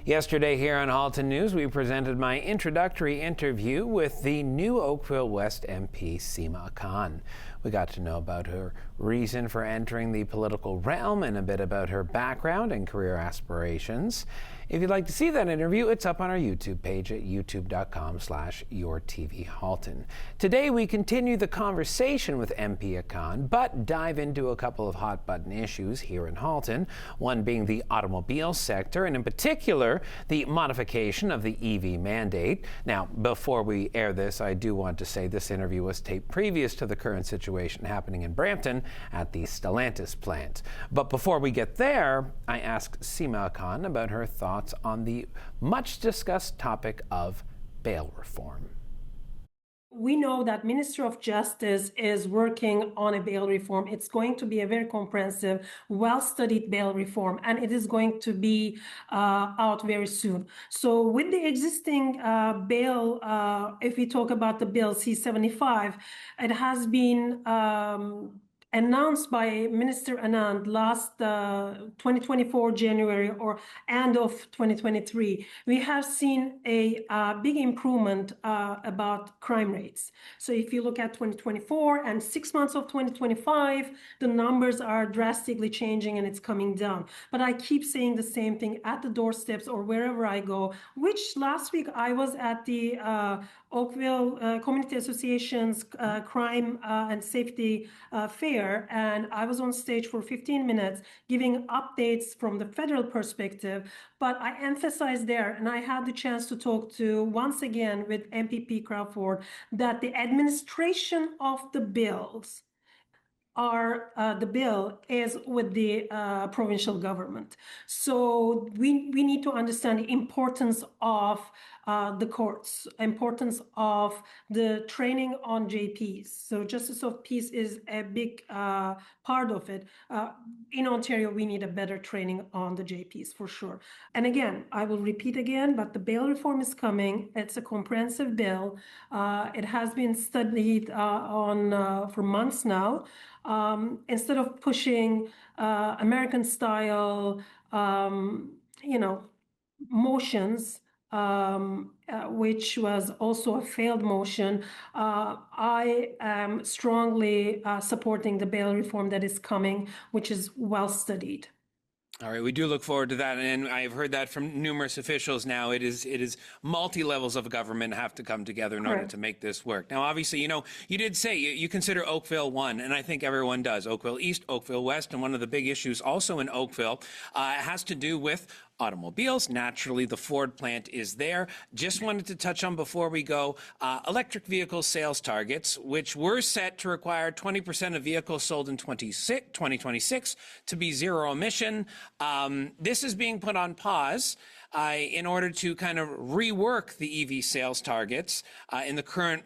Yesterday here on Halton News, we presented my introductory interview with the new Oakville West MP, Sima Acan. We got to know about her reason for entering the political realm and a bit about her background and career aspirations. If you'd like to see that interview, it's up on our YouTube page at youtube.com/yourtvhalton. Today, we continue the conversation with MP Acan, but dive into a couple of hot-button issues here in Halton, one being the automobile sector, and in particular, the modification of the EV mandate. Now, before we air this, I do want to say this interview was taped previous to the current situation happening in Brampton at the Stelantis plant. But before we get there, I asked Sima Acan about her thoughts on the much discussed topic of bail reform. We know that Minister of Justice is working on a bail reform. It's going to be a very comprehensive, well-studied bail reform, and it is going to be out very soon. So with the existing bail, if we talk about the bill C-75, it has been announced by Minister Anand last 2024 January or end of 2023, we have seen a big improvement about crime rates. So if you look at 2024 and 6 months of 2025, the numbers are drastically changing and it's coming down. But I keep saying the same thing at the doorsteps or wherever I go, which last week I was at the Oakville Community Association's Crime and Safety Fair, and I was on stage for 15 minutes giving updates from the federal perspective, but I emphasized there, and I had the chance to talk to, once again, with MPP Crawford, that the administration of the bills the bill is with the provincial government. So we need to understand the importance of the courts, importance of the training on JPs. So Justice of Peace is a big part of it. In Ontario, we need a better training on the JPs for sure. And again, I will repeat again, but the bail reform is coming. It's a comprehensive bill. It has been studied for months now. Instead of pushing American style, motions, which was also a failed motion, I am strongly supporting the bail reform that is coming, which is well studied. All right, we do look forward to that, and I've heard that from numerous officials now. It is multi-levels of government have to come together in order to make this work. Now, obviously, you did say you consider Oakville one, and I think everyone does. Oakville East, Oakville West, and one of the big issues also in Oakville has to do with automobiles. Naturally, the Ford plant is there. Just wanted to touch on before we go, electric vehicle sales targets, which were set to require 20% of vehicles sold in 2026 to be zero emission. This is being put on pause in order to kind of rework the EV sales targets in the current,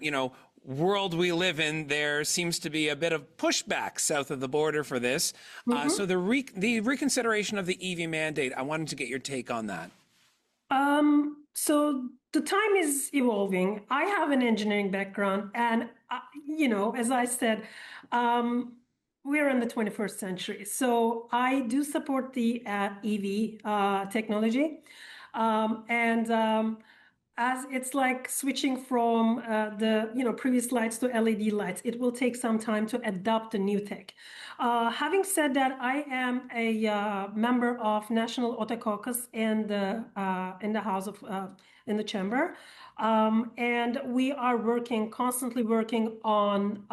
world we live in. There seems to be a bit of pushback south of the border for this. So the reconsideration of the EV mandate, I wanted to get your take on that. So the time is evolving. I have an engineering background, and as I said, we're in the 21st century. So I do support the EV technology, as it's like switching from the previous lights to LED lights. It will take some time to adopt the new tech. Having said that, I am a member of National Auto Caucus in the House of in the Chamber, and we are constantly working on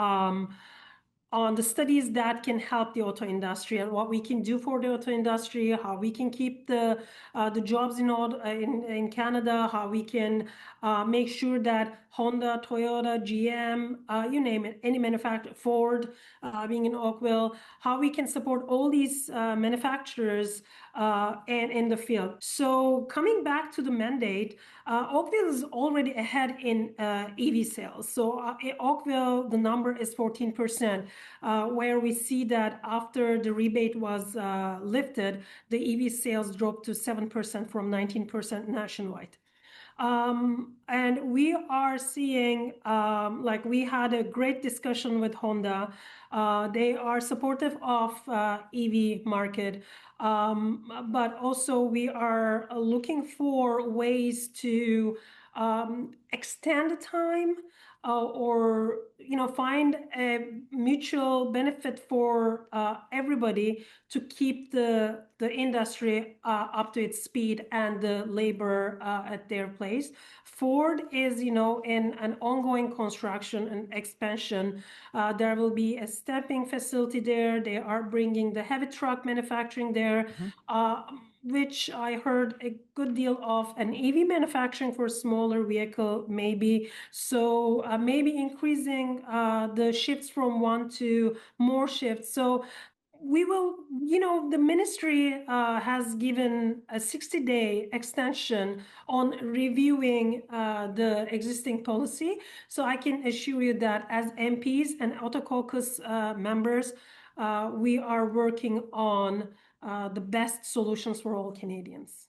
the studies that can help the auto industry and what we can do for the auto industry, how we can keep the jobs in Canada, how we can make sure that Honda, Toyota, GM, you name it, any manufacturer, Ford, being in Oakville, how we can support all these manufacturers and in the field. So coming back to the mandate, Oakville is already ahead in EV sales. So in Oakville, the number is 14%, where we see that after the rebate was lifted, the EV sales dropped to 7% from 19% nationwide. And we are seeing, we had a great discussion with Honda. They are supportive of EV market. But also we are looking for ways to extend the time or find a mutual benefit for everybody to keep the industry up to its speed and the labor at their place. Ford is in an ongoing construction and expansion. There will be a stamping facility there. They are bringing the heavy truck manufacturing there. Which I heard a good deal of, an EV manufacturing for smaller vehicle, maybe. So maybe increasing the shifts from one to more shifts. So we will, the ministry has given a 60-day extension on reviewing the existing policy. So I can assure you that as MPs and Auto Caucus members, we are working on the best solutions for all Canadians.